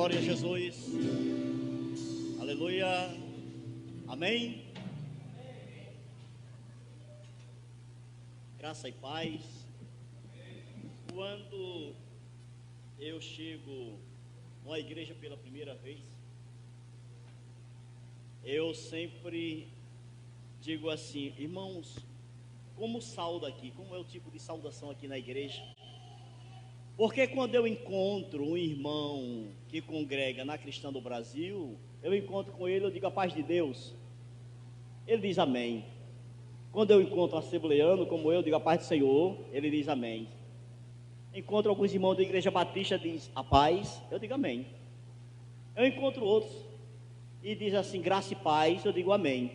Glória a Jesus. Aleluia. Amém. Graça e paz. Quando eu chego numa igreja pela primeira vez, eu sempre digo assim: irmãos, como sauda aqui? Como é o tipo de saudação aqui na igreja? Porque quando eu encontro um irmão que congrega na Cristã do Brasil, eu encontro com ele, eu digo a paz de Deus. Ele diz amém. Quando eu encontro um assembleano como eu digo a paz do Senhor, ele diz amém. Encontro alguns irmãos da igreja batista, diz a paz, eu digo amém. Eu encontro outros e diz assim, graça e paz, eu digo amém.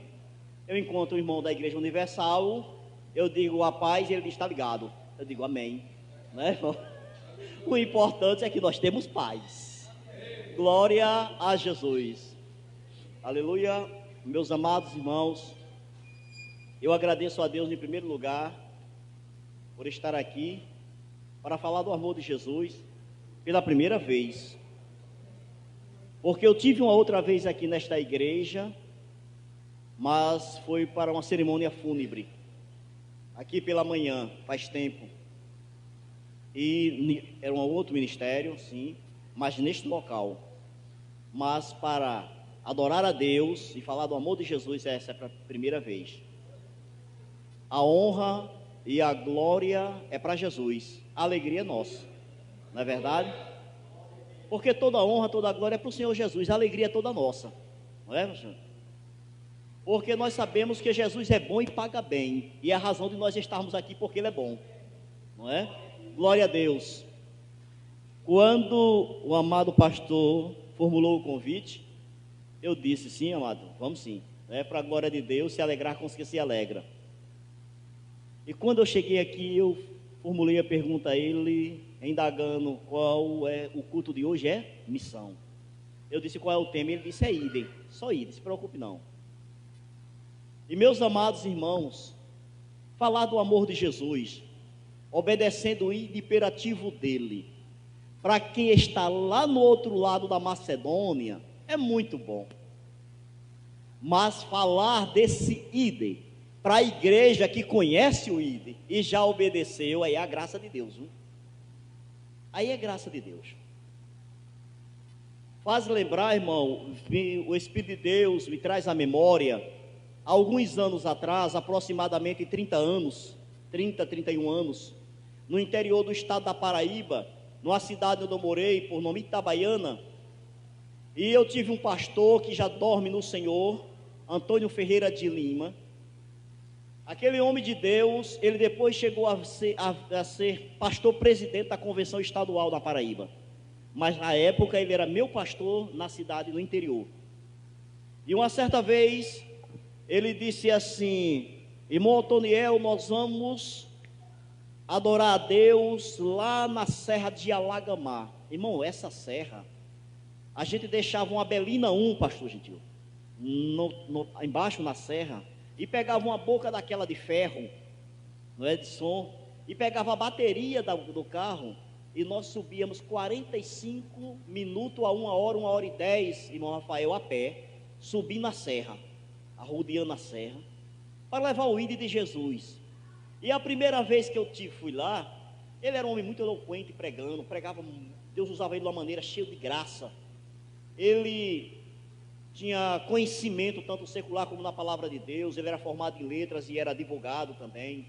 Eu encontro um irmão da igreja universal, eu digo a paz e ele diz está ligado, eu digo amém, né, irmão? O importante é que nós temos paz. Glória a Jesus. Aleluia. Meus amados irmãos, eu agradeço a Deus em primeiro lugar por estar aqui para falar do amor de Jesus pela primeira vez. Porque eu tive uma outra vez aqui nesta igreja, mas foi para uma cerimônia fúnebre. Aqui pela manhã, faz tempo. E era um outro ministério, sim, mas neste local. Mas para adorar a Deus e falar do amor de Jesus, essa é a primeira vez. A honra e a glória é para Jesus, a alegria é nossa, não é verdade? Porque toda a honra, toda a glória é para o Senhor Jesus, a alegria é toda nossa, não é, Senhor? Porque nós sabemos que Jesus é bom e paga bem, e é a razão de nós estarmos aqui, porque Ele é bom, não é? Glória a Deus. Quando o amado pastor formulou o convite, eu disse, sim, amado, vamos sim. É para a glória de Deus, se alegrar com os que se alegra. E quando eu cheguei aqui, eu formulei a pergunta a ele, indagando qual é o culto de hoje, é missão. Eu disse qual é o tema, ele disse é idem, só idem, se preocupe não. E meus amados irmãos, falar do amor de Jesus, obedecendo o imperativo dele, para quem está lá no outro lado da Macedônia, é muito bom. Mas falar desse idem, para a igreja que conhece o idem e já obedeceu, aí é a graça de Deus, viu? Aí é graça de Deus. Faz lembrar, irmão, o Espírito de Deus me traz à memória, alguns anos atrás, aproximadamente 30 anos, 31 anos, no interior do estado da Paraíba, numa cidade onde eu morei, por nome Itabaiana, e eu tive um pastor que já dorme no Senhor, Antônio Ferreira de Lima. Aquele homem de Deus, ele depois chegou a ser pastor presidente da convenção estadual da Paraíba, mas na época ele era meu pastor na cidade do interior. E uma certa vez, ele disse assim, irmão Otoniel, nós vamos adorar a Deus lá na serra de Alagamar. Irmão, essa serra, a gente deixava uma Belina 1, pastor Gentil, embaixo na serra, e pegava uma boca daquela de ferro, não é, de som, e pegava a bateria do carro, e nós subíamos 45 minutos a 1 hora e 10, irmão Rafael, a pé, subindo a serra, arrodeando a serra, para levar o ídolo de Jesus. E a primeira vez que eu fui lá, ele era um homem muito eloquente pregando, pregava, Deus usava ele de uma maneira cheia de graça. Ele tinha conhecimento tanto secular como na palavra de Deus, ele era formado em letras e era advogado também.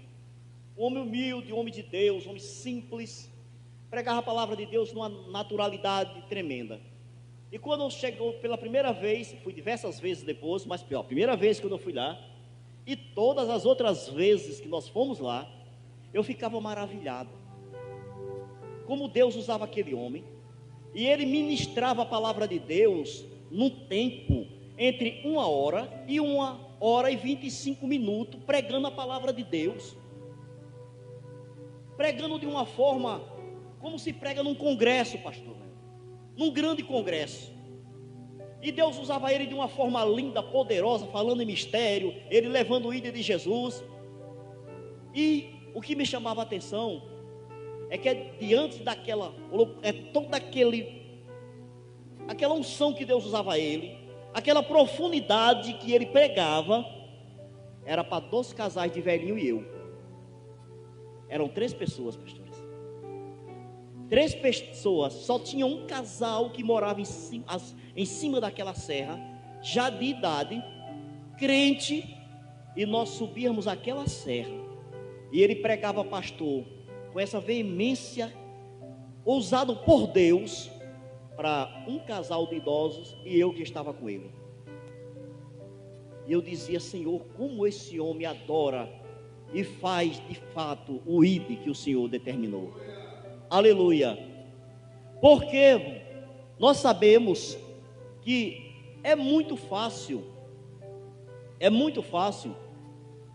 Um homem humilde, um homem de Deus, um homem simples, pregava a palavra de Deus numa naturalidade tremenda. E quando chegou pela primeira vez, fui diversas vezes depois, mas pior, a primeira vez que eu fui lá, e todas as outras vezes que nós fomos lá, eu ficava maravilhado. Como Deus usava aquele homem. E ele ministrava a palavra de Deus num tempo entre 1 hora e 1 hora e 25 minutos, pregando a palavra de Deus. Pregando de uma forma, como se prega num congresso, pastor. Num grande congresso. E Deus usava ele de uma forma linda, poderosa, falando em mistério, ele levando o ídolo de Jesus. E o que me chamava a atenção é que diante daquela, todo aquele aquela unção que Deus usava a ele, aquela profundidade que ele pregava, era para 2 casais de velhinho e eu. Eram 3 pessoas, pastores. 3 pessoas, só tinha um casal que morava em cima daquela serra, já de idade, crente, e nós subíamos aquela serra, e ele pregava, pastor, com essa veemência, ousado por Deus, para um casal de idosos, e eu que estava com ele. E eu dizia, Senhor, como esse homem adora, e faz de fato o ID que o Senhor determinou. Aleluia. Porque nós sabemos que é muito fácil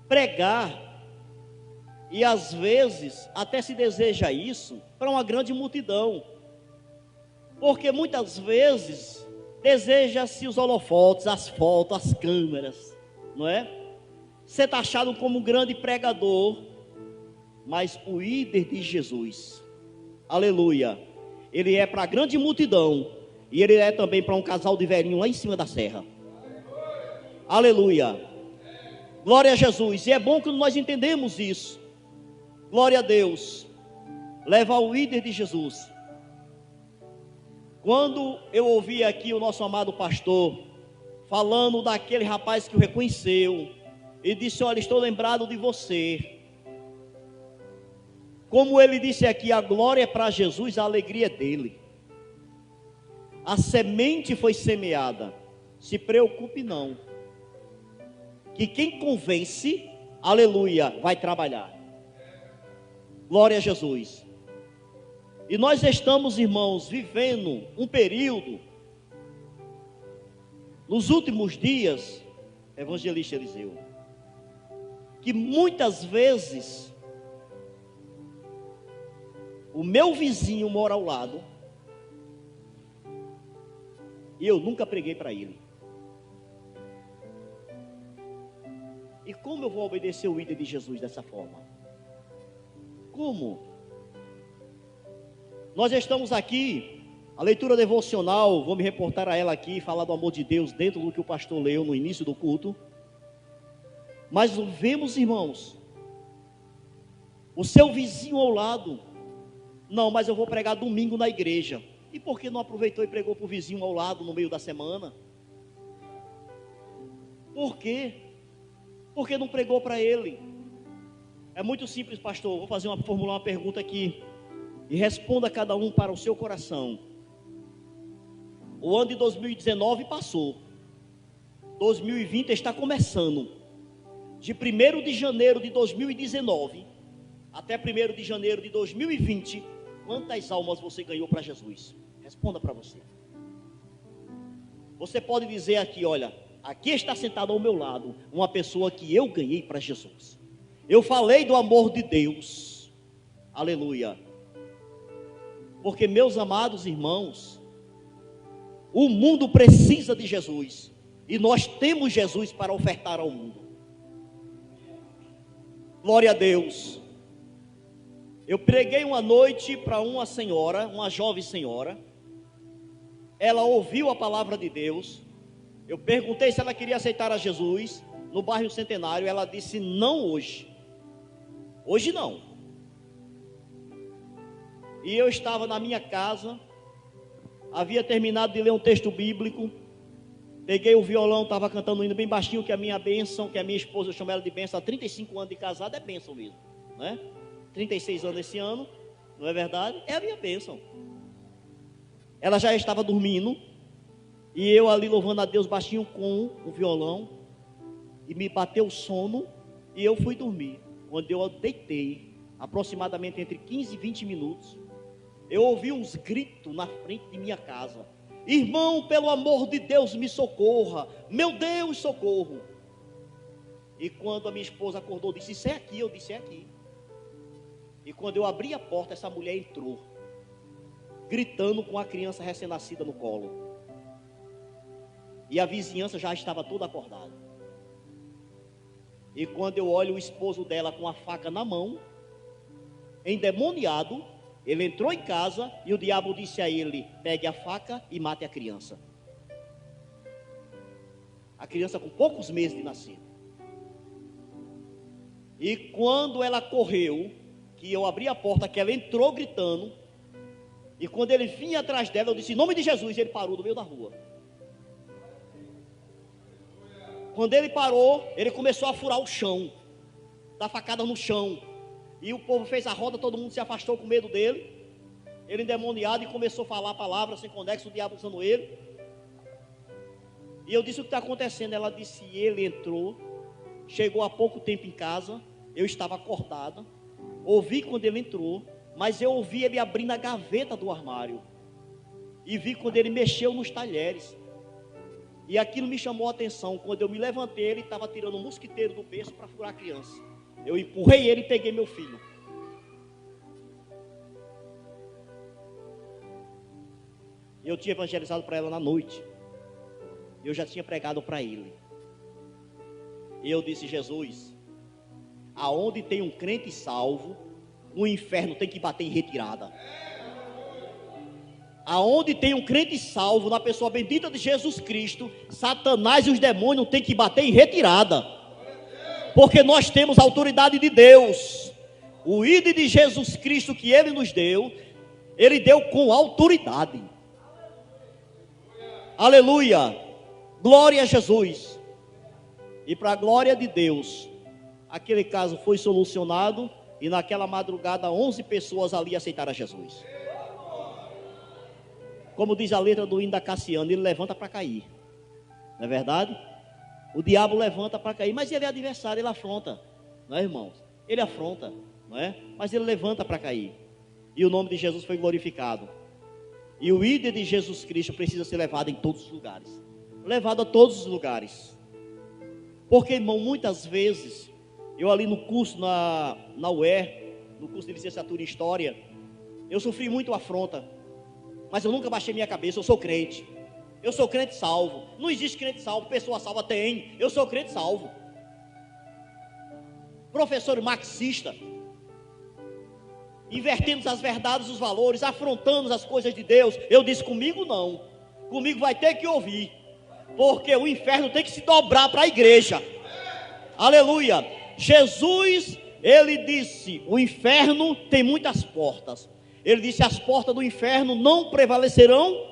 pregar, e às vezes até se deseja isso para uma grande multidão, porque muitas vezes deseja-se os holofotes, as fotos, as câmeras, não é? Ser taxado como um grande pregador, mas o líder de Jesus, aleluia, ele é para a grande multidão, e ele é também para um casal de velhinho lá em cima da serra. Aleluia, glória a Jesus. E é bom que nós entendemos isso. Glória a Deus. Leva o líder de Jesus. Quando eu ouvi aqui o nosso amado pastor falando daquele rapaz que o reconheceu e disse, olha, estou lembrado de você. Como ele disse aqui, a glória é para Jesus, a alegria é dele. A semente foi semeada. Se preocupe não, que quem convence, aleluia, vai trabalhar. Glória a Jesus. E nós estamos, irmãos, vivendo um período, nos últimos dias, evangelista Eliseu, que muitas vezes o meu vizinho mora ao lado e eu nunca preguei para ele. E como eu vou obedecer o líder de Jesus dessa forma? Como? Nós estamos aqui, a leitura devocional, vou me reportar a ela aqui, falar do amor de Deus dentro do que o pastor leu no início do culto. Mas vemos, irmãos, o seu vizinho ao lado, não, mas eu vou pregar domingo na igreja. E por que não aproveitou e pregou para o vizinho ao lado no meio da semana? Por quê? Porque não pregou para ele. É muito simples, pastor. Vou formular uma pergunta aqui e responda cada um para o seu coração. O ano de 2019 passou, 2020 está começando. De 1º de janeiro de 2019 até 1º de janeiro de 2020, quantas almas você ganhou para Jesus? Responda para você. Você pode dizer aqui, olha, aqui está sentado ao meu lado uma pessoa que eu ganhei para Jesus. Eu falei do amor de Deus. Aleluia. Porque, meus amados irmãos, o mundo precisa de Jesus. E nós temos Jesus para ofertar ao mundo. Glória a Deus. Eu preguei uma noite para uma senhora, uma jovem senhora. Ela ouviu a palavra de Deus. Eu perguntei se ela queria aceitar a Jesus no bairro Centenário. Ela disse não hoje. Hoje não. E eu estava na minha casa, havia terminado de ler um texto bíblico, peguei o violão, estava cantando um hino bem baixinho, que é a minha bênção, que a minha esposa, eu chamo ela de bênção, há 35 anos de casado, é bênção mesmo, né? 36 anos esse ano, não é verdade? É a minha bênção. Ela já estava dormindo, e eu ali louvando a Deus baixinho com o violão, e me bateu o sono, e eu fui dormir. Quando eu deitei, aproximadamente entre 15 e 20 minutos, eu ouvi uns gritos na frente de minha casa. Irmão, pelo amor de Deus, me socorra. Meu Deus, socorro. E quando a minha esposa acordou, disse, isso é aqui. Eu disse, é aqui. E quando eu abri a porta, essa mulher entrou, gritando com a criança recém-nascida no colo. E a vizinhança já estava toda acordada. E quando eu olho o esposo dela com a faca na mão, endemoniado, Ele entrou em casa e o diabo disse a ele: pegue a faca e mate a criança. A criança com poucos meses de nascido. E quando ela correu, que eu abri a porta, que ela entrou gritando, e quando ele vinha atrás dela, eu disse: em nome de Jesus, e ele parou no meio da rua. Quando ele parou, ele começou a furar o chão, dar facada no chão, e o povo fez a roda, todo mundo se afastou com medo dele. Ele endemoniado e começou a falar palavras sem conexo, o diabo usando ele. E eu disse: o que está acontecendo? Ela disse: ele entrou, chegou há pouco tempo em casa, eu estava acordada, ouvi quando ele entrou, mas eu ouvi ele abrindo a gaveta do armário, e vi quando ele mexeu nos talheres, e aquilo me chamou a atenção. Quando eu me levantei, ele estava tirando um mosquiteiro do berço para furar a criança. Eu empurrei ele e peguei meu filho. Eu tinha evangelizado para ela na noite. Eu já tinha pregado para ele. E eu disse: Jesus, aonde tem um crente salvo, o inferno tem que bater em retirada. Aonde tem um crente salvo, na pessoa bendita de Jesus Cristo, Satanás e os demônios têm que bater em retirada. Porque nós temos a autoridade de Deus. O ID de Jesus Cristo que Ele nos deu, Ele deu com autoridade. Aleluia, glória a Jesus. E para a glória de Deus, aquele caso foi solucionado. E naquela madrugada 11 pessoas ali aceitaram a Jesus. Como diz a letra do hino da Cassiano, ele levanta para cair. Não é verdade? O diabo levanta para cair, mas ele é adversário, ele afronta. Não é, irmãos? Ele afronta, não é? Mas ele levanta para cair. E o nome de Jesus foi glorificado. E o ídolo de Jesus Cristo precisa ser levado em todos os lugares. Levado a todos os lugares. Porque, irmão, muitas vezes, eu ali no curso na UER, no curso de licenciatura em História, eu sofri muito afronta. Mas eu nunca baixei minha cabeça, eu sou crente. Eu sou crente salvo. Não existe crente salvo, pessoa salva tem. Eu sou crente salvo. Professor marxista, invertendo as verdades, os valores, afrontando as coisas de Deus. Eu disse: comigo não. Comigo vai ter que ouvir. Porque o inferno tem que se dobrar para a igreja. Aleluia. Jesus, ele disse: o inferno tem muitas portas. Ele disse: as portas do inferno não prevalecerão.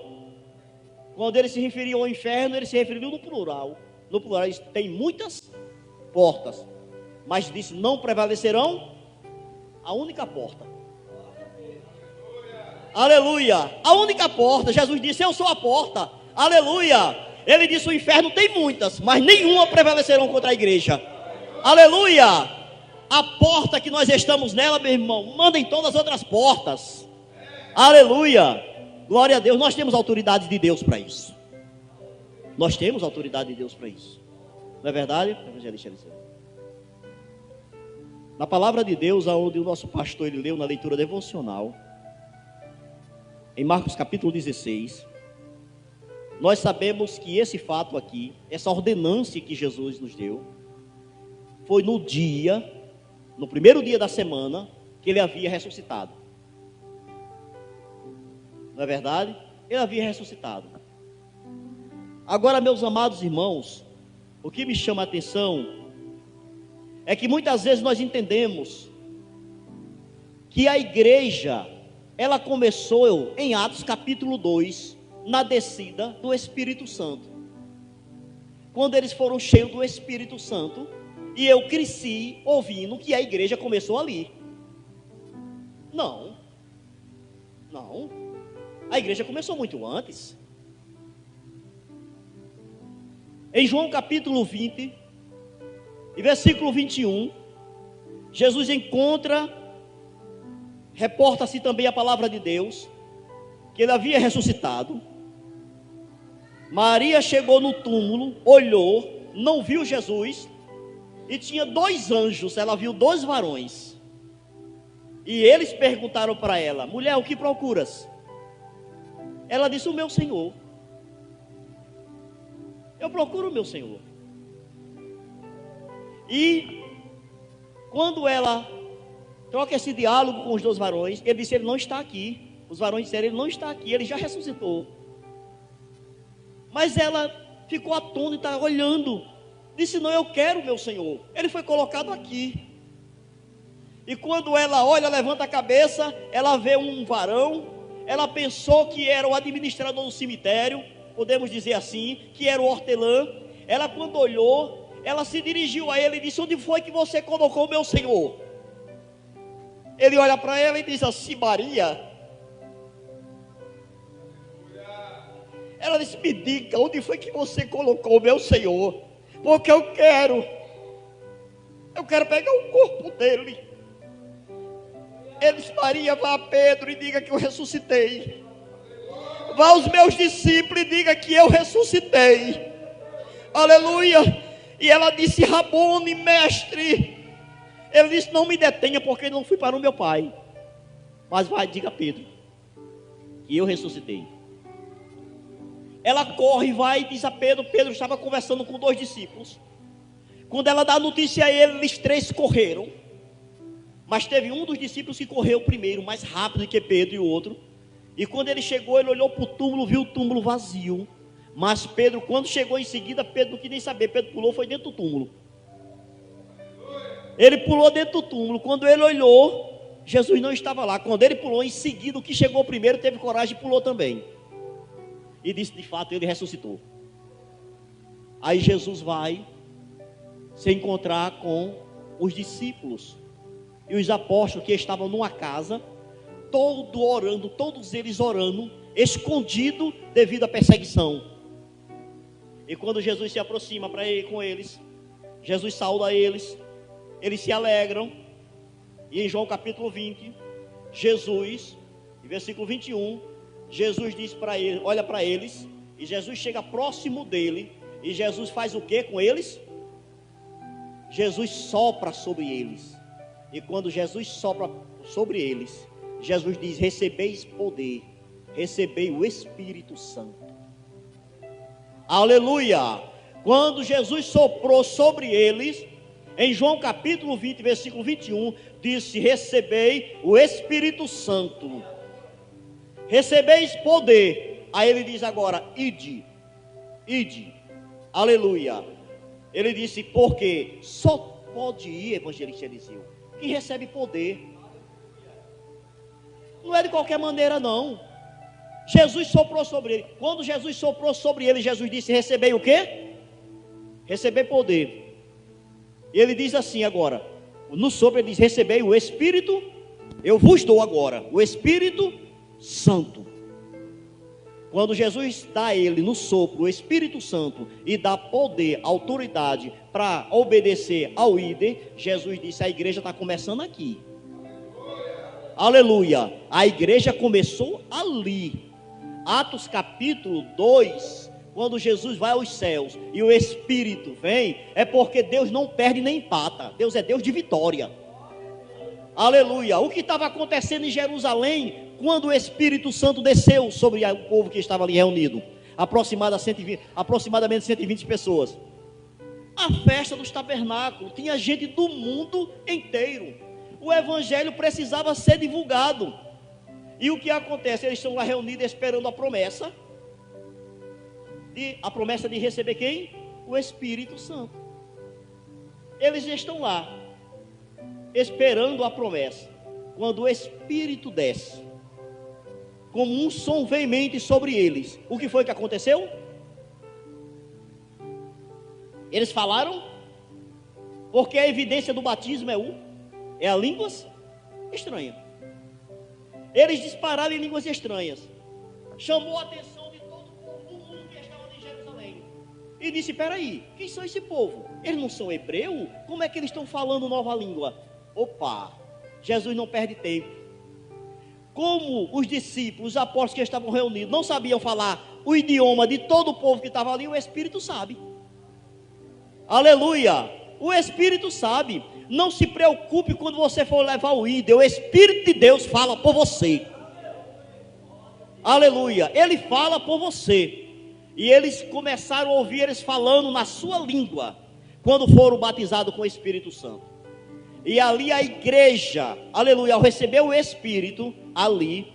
Quando ele se referiu ao inferno, ele se referiu no plural. No plural, ele disse: tem muitas portas. Mas disse: não prevalecerão a única porta. Aleluia. A única porta. Jesus disse: eu sou a porta. Aleluia. Ele disse: o inferno tem muitas, mas nenhuma prevalecerão contra a igreja. Aleluia. A porta que nós estamos nela, meu irmão, manda em todas as outras portas. Aleluia. Glória a Deus. Nós temos autoridade de Deus para isso. Nós temos autoridade de Deus para isso. Não é verdade, evangelista Eliseu? Na palavra de Deus, onde o nosso pastor ele leu na leitura devocional, em Marcos capítulo 16, nós sabemos que esse fato aqui, essa ordenança que Jesus nos deu, foi no primeiro dia da semana, que ele havia ressuscitado. Não é verdade? Ele havia ressuscitado. Agora, meus amados irmãos, o que me chama a atenção é que muitas vezes nós entendemos que a igreja, ela começou em Atos capítulo 2, na descida do Espírito Santo. Quando eles foram cheios do Espírito Santo, e eu cresci ouvindo que a igreja começou ali. Não. A igreja começou muito antes. Em João capítulo 20, e versículo 21, Jesus reporta-se também a palavra de Deus, que ele havia ressuscitado. Maria chegou no túmulo, olhou, não viu Jesus, e tinha 2 anjos, ela viu 2 varões. E eles perguntaram para ela: mulher, o que procuras? Ela disse: o meu Senhor. Eu procuro o meu Senhor. E quando ela troca esse diálogo com os dois varões. Ele disse: ele não está aqui. Os varões disseram: ele não está aqui, ele já ressuscitou. Mas ela ficou atônita, olhando. Disse: não, eu quero meu Senhor. Ele foi colocado aqui. E quando ela olha, levanta a cabeça, ela vê um varão. Ela pensou que era o administrador do cemitério, podemos dizer assim, que era o hortelã. Ela, quando olhou, ela se dirigiu a ele e disse: onde foi que você colocou o meu Senhor? Ele olha para ela e diz assim: Maria. Ela disse: me diga, onde foi que você colocou o meu Senhor? Porque eu quero pegar o corpo dele. Ele disse: Maria, vá a Pedro e diga que eu ressuscitei. Vá aos meus discípulos e diga que eu ressuscitei. Aleluia. E ela disse: Rabone, mestre. Ele disse: não me detenha, porque não fui para o meu pai. Mas vai, diga a Pedro que eu ressuscitei. Ela corre, vai e diz a Pedro. Pedro estava conversando com 2 discípulos. Quando ela dá a notícia a ele, eles 3 correram. Mas teve um dos discípulos que correu primeiro, mais rápido que Pedro e o outro. E quando ele chegou, ele olhou para o túmulo, viu o túmulo vazio. Mas Pedro, quando chegou em seguida, Pedro não quis nem saber. Pedro pulou, foi dentro do túmulo. Ele pulou dentro do túmulo. Quando ele olhou, Jesus não estava lá. Quando ele pulou, em seguida, o que chegou primeiro teve coragem e pulou também. E disse: de fato, ele ressuscitou. Aí Jesus vai se encontrar com os discípulos e os apóstolos que estavam numa casa, todos eles orando, escondido devido à perseguição. E quando Jesus se aproxima com eles, Jesus sauda eles se alegram. E em João capítulo 20, Jesus, em versículo 21, Jesus diz para eles, olha para eles, e Jesus chega próximo dele, e Jesus faz o que com eles? Jesus sopra sobre eles. E quando Jesus sopra sobre eles, Jesus diz: recebeis poder, recebei o Espírito Santo. Aleluia! Quando Jesus soprou sobre eles, em João capítulo 20, versículo 21, disse: recebei o Espírito Santo, recebeis poder. Aí ele diz agora: ide, aleluia. Ele disse: porque só pode ir, evangelista Eliseu, quem recebe poder. Não é de qualquer maneira não. Jesus soprou sobre ele. Quando Jesus soprou sobre ele, Jesus disse: recebei o quê? Receber poder. E ele diz assim agora, no sopro ele diz: recebei o Espírito, eu vos dou agora o Espírito Santo. Quando Jesus dá a ele no sopro o Espírito Santo e dá poder, autoridade para obedecer ao líder, Jesus disse: a igreja está começando aqui. Aleluia. A igreja começou ali. Atos capítulo 2, quando Jesus vai aos céus e o Espírito vem, é porque Deus não perde nem empata. Deus é Deus de vitória. Aleluia. O que estava acontecendo em Jerusalém, quando o Espírito Santo desceu sobre o povo que estava ali reunido, aproximadamente 120 pessoas. A festa dos tabernáculos, tinha gente do mundo inteiro. O evangelho precisava ser divulgado. E o que acontece? Eles estão lá reunidos esperando a promessa de receber quem? O Espírito Santo. Eles estão lá esperando a promessa. Quando o Espírito desce como um som veemente sobre eles, o que foi que aconteceu? Eles falaram, porque a evidência do batismo é a línguas estranhas. Eles dispararam em línguas estranhas. Chamou a atenção de todo o povo do mundo que estava em Jerusalém. E disse: peraí, quem são esse povo? Eles não são hebreus? Como é que eles estão falando nova língua? Opa, Jesus não perde tempo. Como os discípulos, os apóstolos que estavam reunidos, não sabiam falar o idioma de todo o povo que estava ali, o Espírito sabe. Aleluia. O Espírito sabe. Não se preocupe quando você for levar o ídolo. O Espírito de Deus fala por você. Aleluia. Ele fala por você. E eles começaram a ouvir eles falando na sua língua, quando foram batizados com o Espírito Santo. E ali a igreja, aleluia, ao receber o Espírito, ali,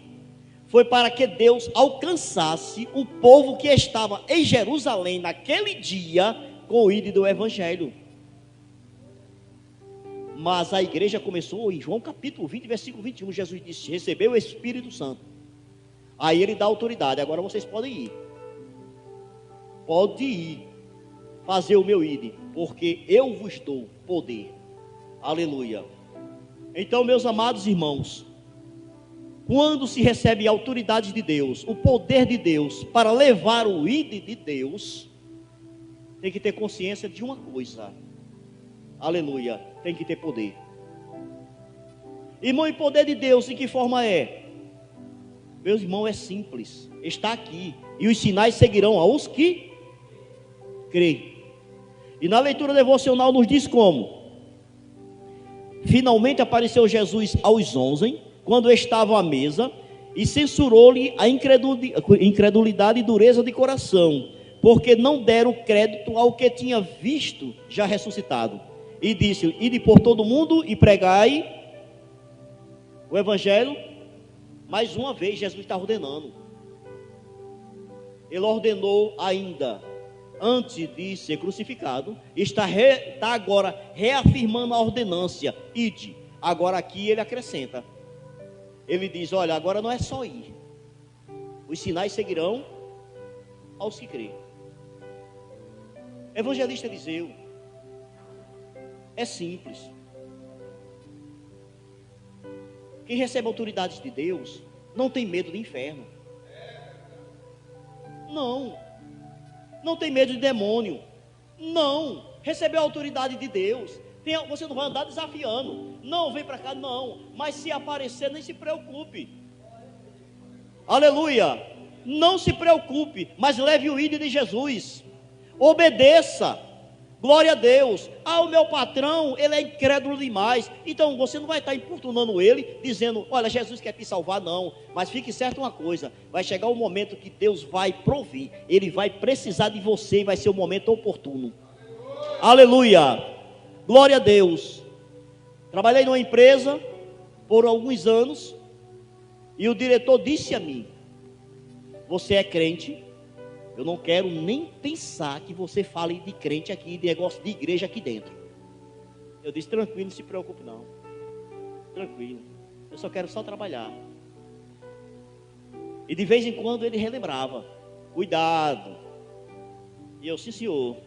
foi para que Deus alcançasse o povo que estava em Jerusalém naquele dia com o ídolo do Evangelho. Mas a igreja começou em João capítulo 20, versículo 21, Jesus disse, recebeu o Espírito Santo. Aí ele dá autoridade, agora vocês podem ir. Pode ir, fazer o meu ídolo, porque eu vos dou poder. Aleluia. Então, meus amados irmãos, quando se recebe a autoridade de Deus, o poder de Deus, para levar o ídolo de Deus, tem que ter consciência de uma coisa. Aleluia, tem que ter poder. Irmão, e poder de Deus, em que forma é? Meus irmãos, é simples, está aqui, e os sinais seguirão aos que creem. E na leitura devocional nos diz como? Finalmente apareceu Jesus aos 11, quando estavam à mesa, e censurou-lhe a incredulidade e dureza de coração, porque não deram crédito ao que tinha visto já ressuscitado. E disse: ide por todo mundo e pregai o Evangelho. Mais uma vez Jesus está ordenando. Ele ordenou ainda antes de ser crucificado, está agora reafirmando a ordenância, ide. Agora aqui ele acrescenta, ele diz, olha, agora não é só ir, os sinais seguirão aos que creem. Evangelista Eliseu, é simples. Quem recebe autoridades de Deus não tem medo do inferno. Não tem medo de demônio. Não. Recebeu a autoridade de Deus. Você não vai andar desafiando. Não, vem para cá, não. Mas se aparecer, nem se preocupe. Aleluia. Não se preocupe, mas leve o ídolo de Jesus. Obedeça. Glória a Deus. O meu patrão, ele é incrédulo demais. Então você não vai estar importunando ele, dizendo, olha, Jesus quer te salvar, não. Mas fique certo uma coisa, vai chegar o momento que Deus vai provir. Ele vai precisar de você e vai ser o momento oportuno. Aleluia. Glória a Deus. Trabalhei numa empresa por alguns anos e o diretor disse a mim, você é crente? Eu não quero nem pensar que você fale de crente aqui, de negócio de igreja aqui dentro. Eu disse, tranquilo, não se preocupe não. Tranquilo, eu só quero só trabalhar. E de vez em quando ele relembrava, cuidado. E eu, sim senhor.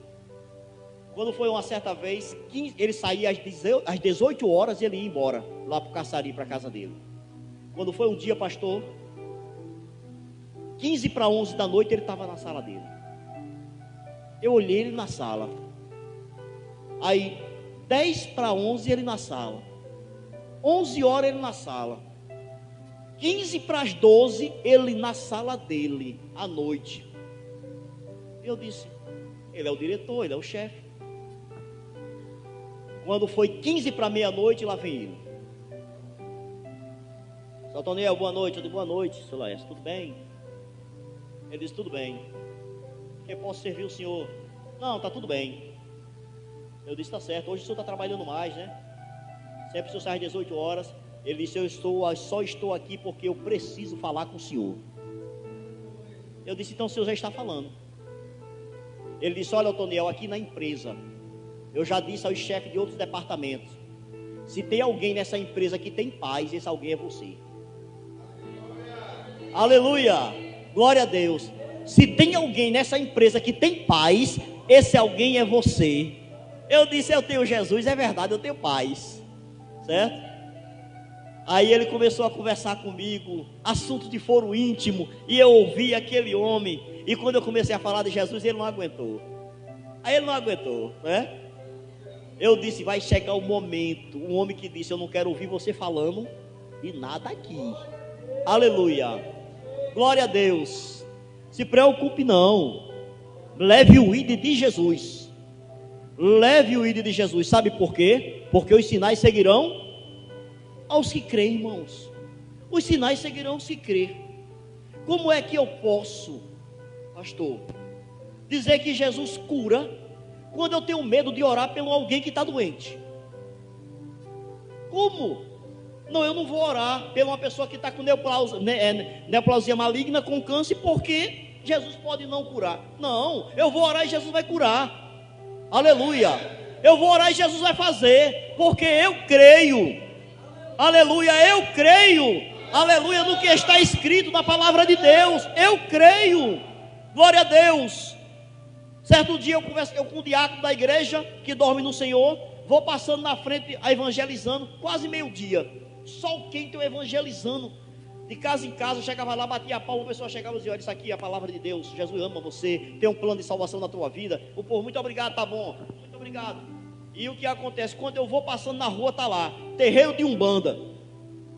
Quando foi uma certa vez, ele saía às 18 horas e ele ia embora, lá para o Caçari, para a casa dele. Quando foi um dia, pastor, 15 para 11 da noite, ele estava na sala dele. Eu olhei ele na sala. Aí, 10 para 11, ele na sala. 11 horas, ele na sala. 15 para as 12, ele na sala dele, à noite. Eu disse, ele é o diretor, ele é o chefe. Quando foi 15 para meia-noite, lá vem ele. Seu Toniel, boa noite. Eu disse, boa noite, seu Laércio, tudo bem? Ele disse, tudo bem. Eu posso servir o senhor? Não, está tudo bem. Eu disse, está certo, hoje o senhor está trabalhando mais, né? Sempre o senhor sai às 18 horas. Ele disse, só estou aqui porque eu preciso falar com o senhor. Eu disse, então o senhor já está falando. Ele disse, olha, Toniel, aqui na empresa, eu já disse aos chefes de outros departamentos, se tem alguém nessa empresa que tem paz, esse alguém é você. Aleluia, glória a Deus. Se tem alguém nessa empresa que tem paz, esse alguém é você. Eu disse, eu tenho Jesus, é verdade, eu tenho paz, certo? Aí ele começou a conversar comigo, assunto de foro íntimo, e eu ouvi aquele homem, e quando eu comecei a falar de Jesus, ele não aguentou. Aí ele não aguentou, né? Eu disse, vai chegar o momento, um homem que disse, eu não quero ouvir você falando de nada aqui. Aleluia, glória a Deus. Se preocupe não, leve o ídolo de Jesus. Leve o ídolo de Jesus, sabe por quê? Porque os sinais seguirão aos que creem, irmãos. Os sinais seguirão aos que creem. Como é que eu posso, pastor, dizer que Jesus cura quando eu tenho medo de orar pelo alguém que está doente? Como? Não, eu não vou orar por uma pessoa que está com neoplausia maligna, com câncer, porque Jesus pode não curar. Não, eu vou orar e Jesus vai curar. Aleluia. Eu vou orar e Jesus vai fazer, porque eu creio. Aleluia, eu creio. Aleluia, no que está escrito na palavra de Deus. Eu creio. Glória a Deus. Certo dia eu conversei com um diácono da igreja que dorme no Senhor. Vou passando na frente, evangelizando, quase meio-dia. Sol quente, eu evangelizando. De casa em casa, eu chegava lá, batia a palma, a pessoa chegava e dizia: olha, isso aqui é a palavra de Deus. Jesus ama você, tem um plano de salvação na tua vida. O povo, muito obrigado, tá bom, muito obrigado. E o que acontece? Quando eu vou passando na rua, tá lá, terreiro de Umbanda.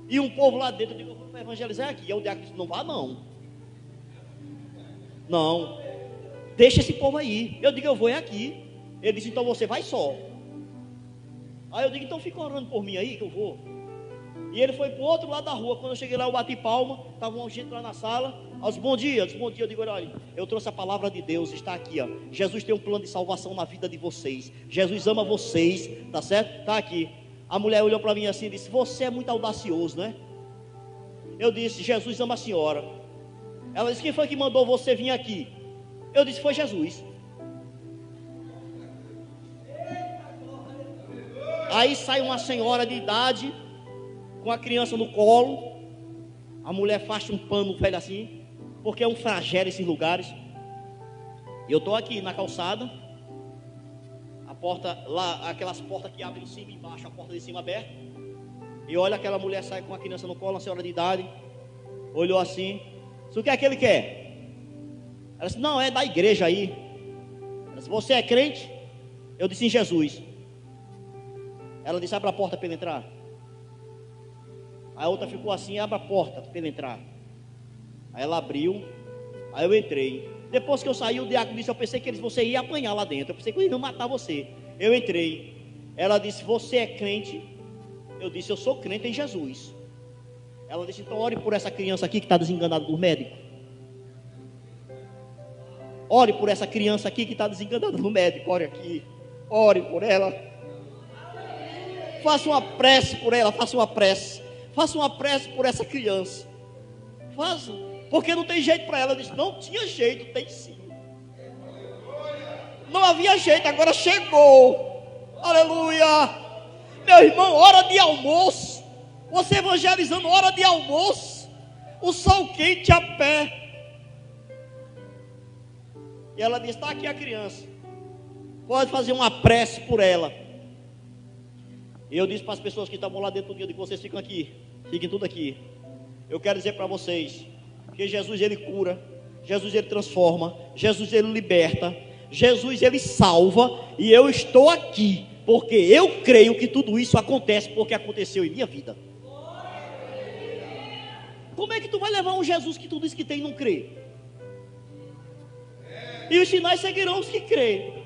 E um povo lá dentro, eu digo: eu vou evangelizar aqui. E o diácono disse: não vá não. Não, deixa esse povo aí. Eu digo: eu vou é aqui. Ele disse: então você vai só. Aí eu digo: então fica orando por mim aí que eu vou. E ele foi para o outro lado da rua. Quando eu cheguei lá, eu bati palma. Estava um gente lá na sala. Aos bom dia, bom dia. Eu digo: olha, eu trouxe a palavra de Deus, está aqui, ó. Jesus tem um plano de salvação na vida de vocês. Jesus ama vocês, tá certo? Está aqui. A mulher olhou para mim assim e disse: você é muito audacioso, né? Eu disse: Jesus ama a senhora. Ela disse: quem foi que mandou você vir aqui? Eu disse: foi Jesus. Aí sai uma senhora de idade, com a criança no colo. A mulher faz um pano velho assim, porque é um flagelo esses lugares. E eu estou aqui na calçada, a porta lá, aquelas portas que abrem em cima e embaixo, a porta de cima aberta. E olha, aquela mulher sai com a criança no colo, uma senhora de idade, olhou assim: o que é que ele quer? Ela disse: não, é da igreja aí. Ela disse: você é crente? Eu disse: em Jesus. Ela disse: abre a porta para ele entrar. A outra ficou assim: abre a porta para ele entrar. Aí ela abriu, aí eu entrei. Depois que eu saí, o diácono disse: eu pensei que você ia apanhar lá dentro, eu pensei que eu ia matar você. Eu entrei. Ela disse: você é crente? Eu disse: eu sou crente em Jesus. Ela disse: então ore por essa criança aqui que está desenganada do médico. Ore por essa criança aqui que está desenganada do médico. Ore aqui, ore por ela. Faça uma prece por ela, faça uma prece. Faça uma prece por essa criança. Faça, porque não tem jeito para ela. Eu disse: não tinha jeito, tem sim. Não havia jeito, agora chegou. Aleluia. Meu irmão, hora de almoço. Você evangelizando, hora de almoço. O sol quente a pé. E ela disse: está aqui a criança. Pode fazer uma prece por ela. E eu disse para as pessoas que estavam lá dentro do dia: de que vocês ficam aqui, fiquem tudo aqui. Eu quero dizer para vocês que Jesus, ele cura, Jesus, ele transforma, Jesus, ele liberta, Jesus, ele salva. E eu estou aqui porque eu creio que tudo isso acontece porque aconteceu em minha vida. Como é que tu vai levar um Jesus que tu diz que tem e não crê? E os sinais seguirão os que creem.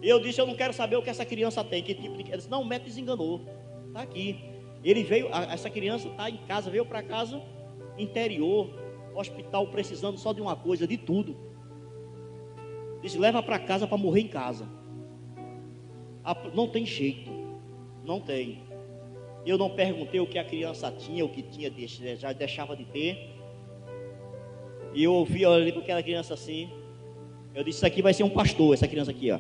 E eu disse: eu não quero saber o que essa criança tem, que tipo de... Ele disse: não, o médico desenganou, está aqui. Ele veio, essa criança está em casa, veio para casa, interior, hospital, precisando só de uma coisa, de tudo. Disse: leva para casa para morrer em casa. Não tem jeito, não tem. Eu não perguntei o que a criança tinha, o que tinha, já deixava de ter. E eu ouvi, olhei para aquela criança assim. Eu disse: isso aqui vai ser um pastor, essa criança aqui, ó.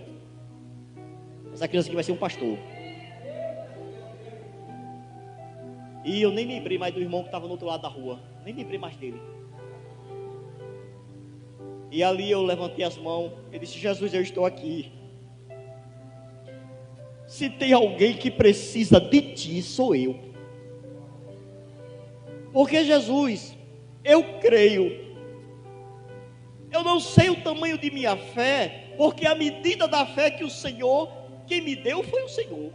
Essa criança aqui vai ser um pastor. E eu nem lembrei mais do irmão que estava no outro lado da rua. Nem lembrei mais dele. E ali eu levantei as mãos. Eu disse: Jesus, eu estou aqui. Se tem alguém que precisa de ti, sou eu. Porque Jesus, eu creio. Eu não sei o tamanho de minha fé, porque a medida da fé que o Senhor, quem me deu foi o Senhor.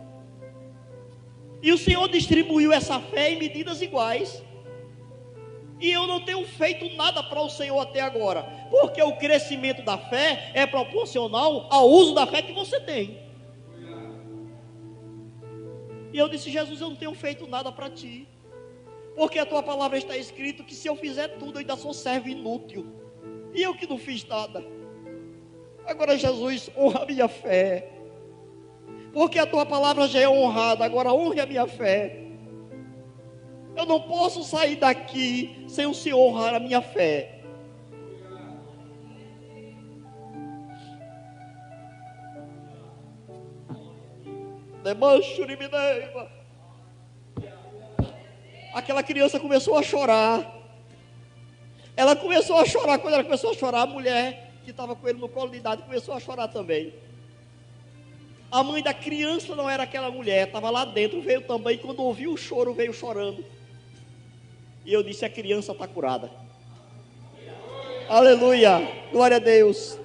E o Senhor distribuiu essa fé em medidas iguais. E eu não tenho feito nada para o Senhor até agora, porque o crescimento da fé é proporcional ao uso da fé que você tem. E eu disse: Jesus, eu não tenho feito nada para ti, porque a tua palavra está escrito que se eu fizer tudo, eu ainda sou servo inútil. E eu que não fiz nada. Agora, Jesus, honra a minha fé. porque a tua palavra já é honrada, agora honre a minha fé. Eu não posso sair daqui sem o Senhor honrar a minha fé. Aquela criança começou a chorar. Ela começou a chorar. Quando ela começou a chorar, a mulher que estava com ele no colo de idade começou a chorar também. A mãe da criança não era aquela mulher, estava lá dentro, veio também. Quando ouviu o choro, veio chorando. E eu disse: a criança está curada. Aleluia, glória a Deus.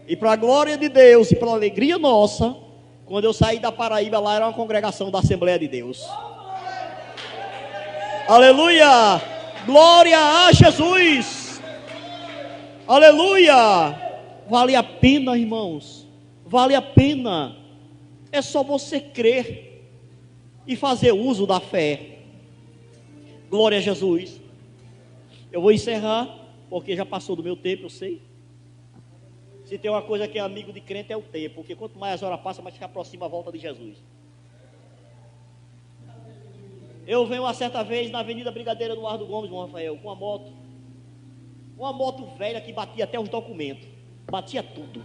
E para a glória de Deus e para a alegria nossa, quando eu saí da Paraíba, lá era uma congregação da Assembleia de Deus. Aleluia, glória a Jesus. Aleluia. Vale a pena, irmãos, vale a pena. É só você crer e fazer uso da fé. Glória a Jesus. Eu vou encerrar, porque já passou do meu tempo, eu sei. Se tem uma coisa que é amigo de crente é o tempo, porque quanto mais as horas passam, mais se aproxima a volta de Jesus. Eu venho uma certa vez na Avenida Brigadeiro Eduardo Gomes, irmão Rafael, com uma moto velha que batia até os documentos, batia tudo.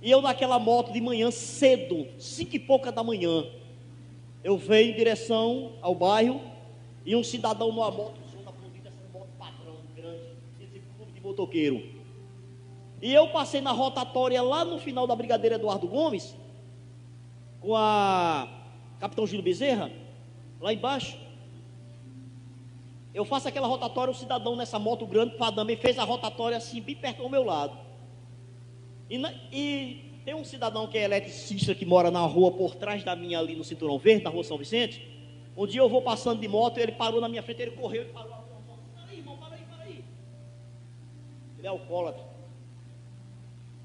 E eu naquela moto de manhã cedo, 5 e pouca da manhã, eu venho em direção ao bairro, e um cidadão numa moto, essa moto padrão, grande, esse clube de motoqueiro. E eu passei na rotatória lá no final da Brigadeiro Eduardo Gomes, com a Capitão Júlio Bezerra, lá embaixo. Eu faço aquela rotatória, o cidadão nessa moto grande, também fez a rotatória assim, bem perto ao meu lado. E tem um cidadão que é eletricista, que mora na rua por trás da minha, ali no Cinturão Verde, na rua São Vicente. Um dia eu vou passando de moto, ele parou na minha frente, ele correu e parou. Para aí, irmão, para aí. Ele é alcoólatra.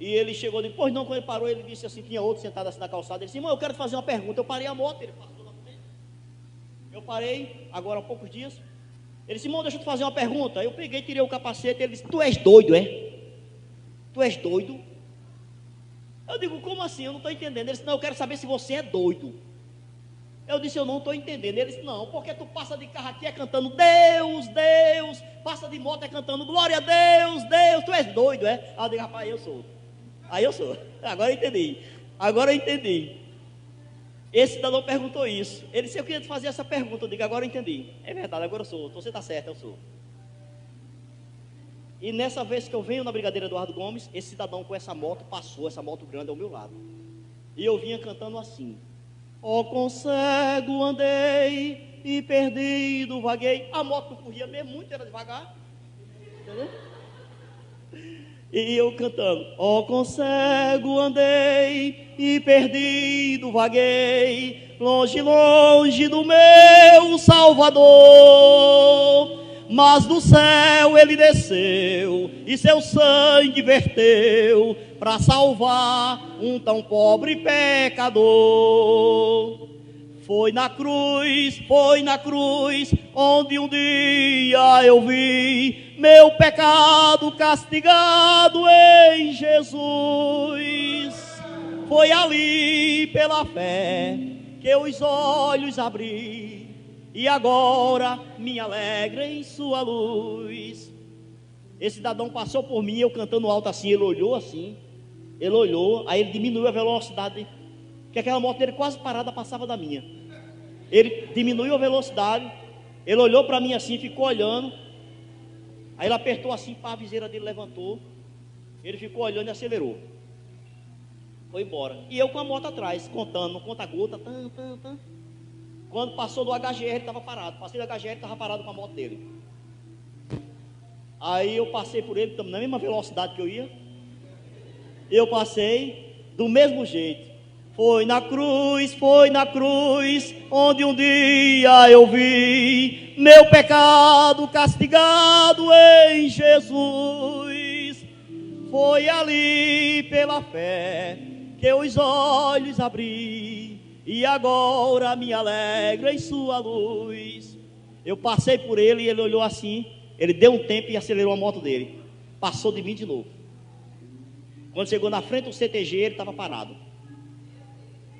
E ele chegou, depois não, quando ele parou, ele disse assim, tinha outro sentado assim na calçada, ele disse: irmão, eu quero te fazer uma pergunta. Eu parei a moto, ele passou na frente. Eu parei, agora há poucos dias. Ele disse: irmão, deixa eu te fazer uma pergunta. Eu peguei, tirei o capacete, ele disse: tu és doido, é? Tu és doido? Eu digo: como assim? Eu não estou entendendo. Ele disse: não, eu quero saber se você é doido. Eu disse: eu não estou entendendo. Ele disse: não, porque tu passa de carro aqui é cantando Deus, Deus, passa de moto é cantando glória a Deus, Deus, tu és doido, é? Aí eu digo: rapaz, eu sou. Aí eu sou. Agora eu entendi. Esse cidadão perguntou isso. Ele disse: eu queria te fazer essa pergunta. Eu digo: agora eu entendi. É verdade, agora eu sou. Você está certo, eu sou. E nessa vez que eu venho na Brigadeiro Eduardo Gomes, esse cidadão com essa moto passou, essa moto grande ao meu lado. E eu vinha cantando assim: ó, com cego andei e perdido vaguei. A moto não corria mesmo, muito era devagar. Entendeu? E eu cantando: ó, com cego andei e perdido vaguei, longe, longe do meu Salvador. Mas do céu ele desceu e seu sangue verteu para salvar um tão pobre pecador. Foi na cruz, onde um dia eu vi meu pecado castigado em Jesus. Foi ali pela fé que os olhos abri, e agora me alegra em sua luz. Esse cidadão passou por mim, eu cantando alto assim, ele olhou, aí ele diminuiu a velocidade, porque aquela moto dele quase parada passava da minha. Ele diminuiu a velocidade, ele olhou para mim assim, ficou olhando, aí ele apertou assim, a viseira dele levantou, ele ficou olhando e acelerou, foi embora. E eu com a moto atrás, contando, no conta-gota, Quando passou do HGR, ele estava parado. Passei do HGR, ele estava parado com a moto dele. Aí eu passei por ele, na mesma velocidade que eu ia. Eu passei do mesmo jeito. Foi na cruz, onde um dia eu vi meu pecado castigado em Jesus. Foi ali pela fé que os olhos abri, e agora me alegra em sua luz. Eu passei por ele e ele olhou assim, ele deu um tempo e acelerou a moto dele, passou de mim de novo. Quando chegou na frente do CTG, ele estava parado.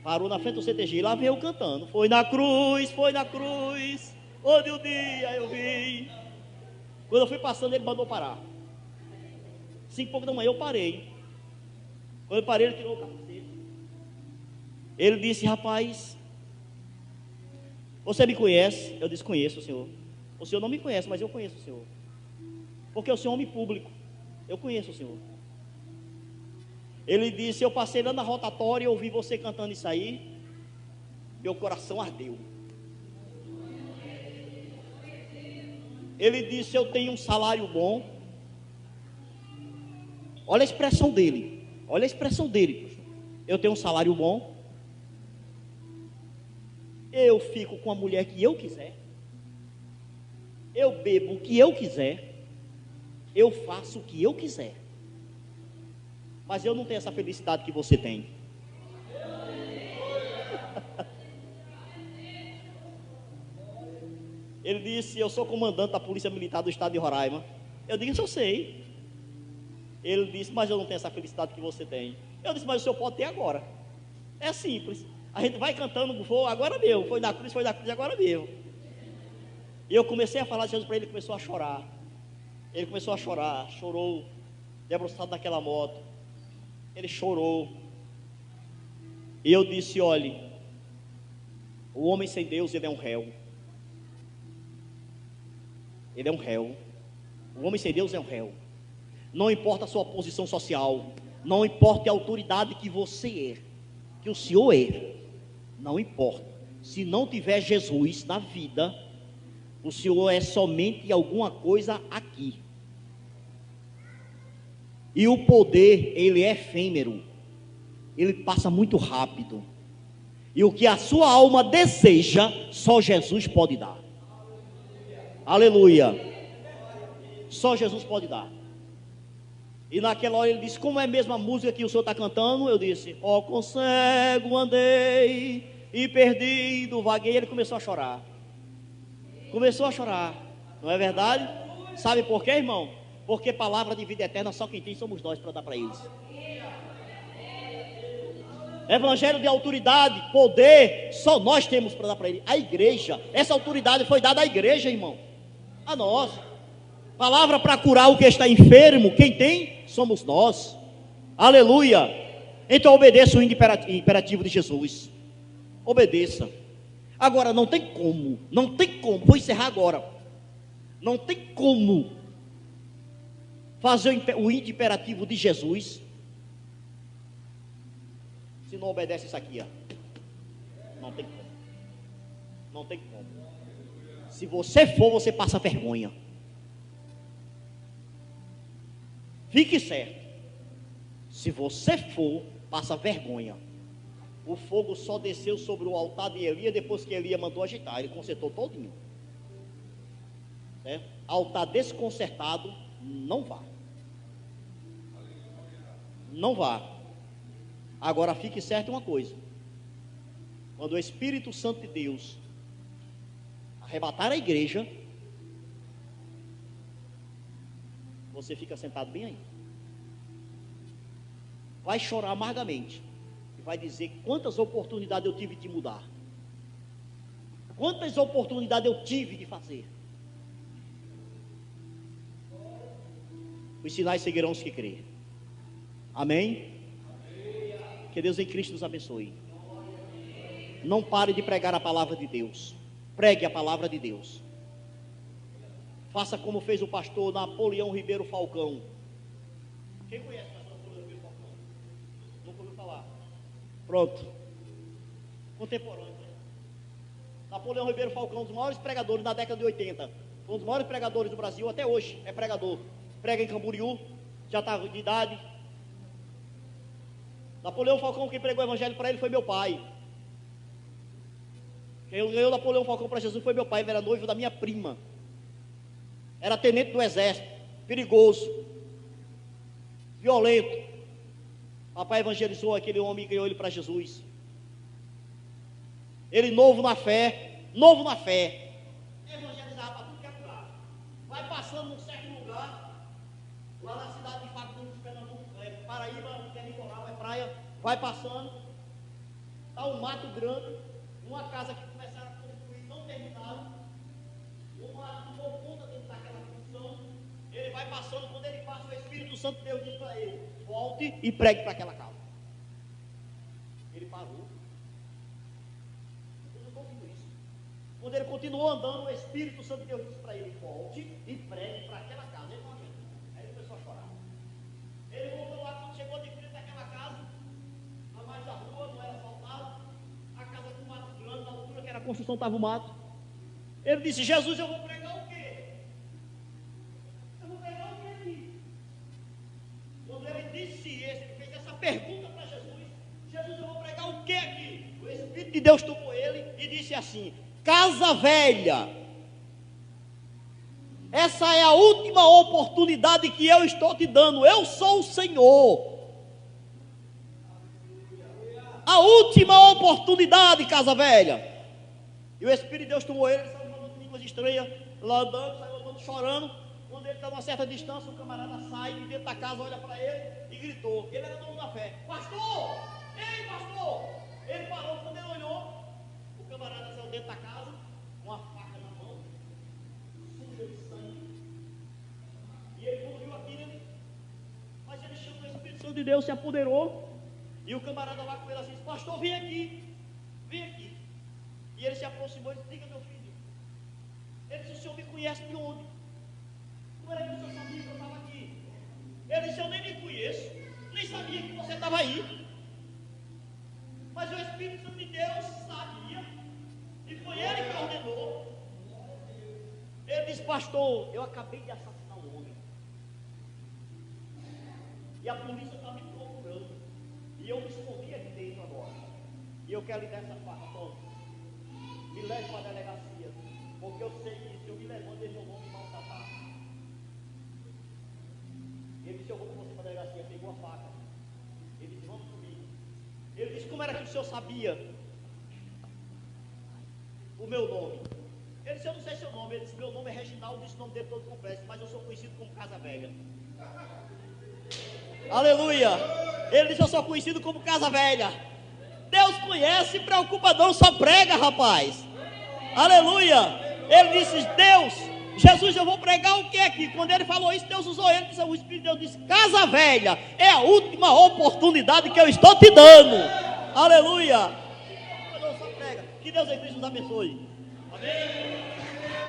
Parou na frente do CTG, lá veio eu cantando. Foi na cruz, onde o dia eu vi. Quando eu fui passando, ele mandou parar. 5 da manhã eu parei. Quando eu parei, ele tirou o capacete. Ele disse: rapaz, você me conhece? Eu disse: conheço o senhor. O senhor não me conhece, mas eu conheço o senhor. Porque o senhor é homem público. Eu conheço o senhor. Ele disse: eu passei lá na rotatória e ouvi você cantando isso aí. Meu coração ardeu. Ele disse: eu tenho um salário bom. Olha a expressão dele. Olha a expressão dele. Eu tenho um salário bom. Eu fico com a mulher que eu quiser. Eu bebo o que eu quiser. Eu faço o que eu quiser. Mas eu não tenho essa felicidade que você tem. Ele disse: eu sou comandante da Polícia Militar do Estado de Roraima. Eu disse: eu sei. Ele disse: mas eu não tenho essa felicidade que você tem. Eu disse: mas o senhor pode ter agora. É simples. A gente vai cantando, foi agora mesmo. Foi na cruz, agora mesmo. E eu comecei a falar de Jesus para ele, ele começou a chorar. Ele começou a chorar, chorou, debruçado naquela moto. Ele chorou. E eu disse: olhe, o homem sem Deus, ele é um réu. Ele é um réu. O homem sem Deus é um réu. Não importa a sua posição social, não importa a autoridade que você é, que o senhor é, não importa. Se não tiver Jesus na vida, o senhor é somente alguma coisa aqui. E o poder, ele é efêmero, ele passa muito rápido. E o que a sua alma deseja, só Jesus pode dar. Aleluia. Só Jesus pode dar. E naquela hora ele disse: como é mesmo a música que o senhor está cantando? Eu disse: ó, com cego andei e perdido vaguei. Ele começou a chorar. Começou a chorar. Não é verdade? Sabe por quê, irmão? Porque palavra de vida eterna só quem tem somos nós para dar para eles. Evangelho de autoridade, poder, só nós temos para dar para eles. A igreja, essa autoridade foi dada à igreja, irmão. A nós. Palavra para curar o que está enfermo, quem tem? Somos nós. Aleluia. Então obedeça o imperativo de Jesus. Obedeça. Agora não tem como, vou encerrar agora. Não tem como fazer o imperativo de Jesus se não obedece isso aqui, ó. Não tem como. Não tem como. Se você for, você passa vergonha. Fique certo. Se você for, passa vergonha. O fogo só desceu sobre o altar de Elias depois que Elias mandou ajeitar. Ele consertou todinho. Certo? Altar desconcertado, não vá. Não vá. Agora fique certo uma coisa. Quando o Espírito Santo de Deus arrebatar a igreja, você fica sentado bem aí. Vai chorar amargamente. E vai dizer quantas oportunidades eu tive de mudar. Quantas oportunidades eu tive de fazer. Os sinais seguirão os que crerem. Amém? Que Deus em Cristo nos abençoe. Não pare de pregar a palavra de Deus. Pregue a palavra de Deus. Faça como fez o pastor Napoleão Ribeiro Falcão. Quem conhece o pastor Napoleão Ribeiro Falcão? Nunca ouviu falar. Pronto. Contemporâneo. Napoleão Ribeiro Falcão, um dos maiores pregadores da década de 80. Foi um dos maiores pregadores do Brasil, até hoje é pregador. Prega em Camboriú, já está de idade. Napoleão Falcão, quem pregou o evangelho para ele foi meu pai. Quem ganhou Napoleão Falcão para Jesus foi meu pai, ele era noivo da minha prima. Era tenente do exército, perigoso, violento. Papai evangelizou aquele homem e ganhou ele para Jesus. Ele novo na fé, evangelizava para tudo que é lugar. Vai passando num certo lugar, lá na cidade de Fagundes, Pernambuco, Paraíba, que é litoral, é praia, vai passando. Está um mato grande, uma casa que começaram a construir, não terminaram. O mato tomou conta dentro daquela construção. Ele vai passando, quando ele passa, o Espírito Santo de Deus diz para ele: volte e pregue para aquela casa. Ele parou. Eu não ouvindo isso. Quando ele continuou andando, o Espírito Santo de Deus disse para ele: volte e pregue para aquela casa. Ele não aguentou. Aí ele começou a chorar. Ele voltou lá, quando chegou de frente àquela casa, a mais da rua, não era asfaltado, a casa com mato grande, na altura que era a construção estava o mato. Ele disse: Jesus, eu vou pregar o quê? Eu vou pregar o quê aqui? Quando ele disse isso, ele fez essa pergunta para Jesus: Jesus, eu vou pregar o quê aqui? O Espírito de Deus tomou ele e disse assim: casa velha, essa é a última oportunidade que eu estou te dando. Eu sou o Senhor. A última oportunidade, casa velha. E o Espírito de Deus tomou ele saiu falando línguas estranhas, lá andando, saiu andando, chorando. Quando ele está a uma certa distância, o camarada sai de dentro da casa, olha para ele e gritou. Ele era dono da fé: pastor! Ei, pastor! Ele parou. Quando ele olhou, o camarada saiu dentro da casa, com a faca na mão, suja de sangue. E ele ouviu aquilo, mas ele chamou o Espírito Santo de Deus, se apoderou. E o camarada lá com ele assim: pastor, vem aqui, vem aqui. E ele se aproximou e disse: diga, meu filho. Ele disse: o senhor me conhece de onde? Como era que o senhor sabia que eu estava aqui? Ele disse: eu nem me conheço, nem sabia que você estava aí. Mas o Espírito Santo de Deus sabia, e foi ele que ordenou. Ele disse: pastor, eu acabei de assassinar um homem, e a polícia está me procurando, e eu me escondi aqui dentro agora, e eu quero lhe dar essa faca. Me leve para a delegacia, porque eu sei que se eu me levando, eles não vão me maltratar. Ele disse: eu vou com você para a delegacia. Pegou a faca. Ele disse: vamos comigo. Ele disse: como era que o senhor sabia o meu nome? Ele disse: eu não sei seu nome. Ele disse: meu nome é Reginaldo. Disse o nome dele todo completo, mas eu sou conhecido como Casa Velha. Aleluia. Ele disse: eu sou conhecido como Casa Velha. Deus conhece, se preocupa não, só prega, rapaz. Aleluia. Ele disse: Deus, Jesus, eu vou pregar o que aqui? Quando ele falou isso, Deus usou ele. O Espírito de Deus disse: casa velha, é a última oportunidade que eu estou te dando. Aleluia. Só prega. Que Deus em Cristo nos abençoe. Amém.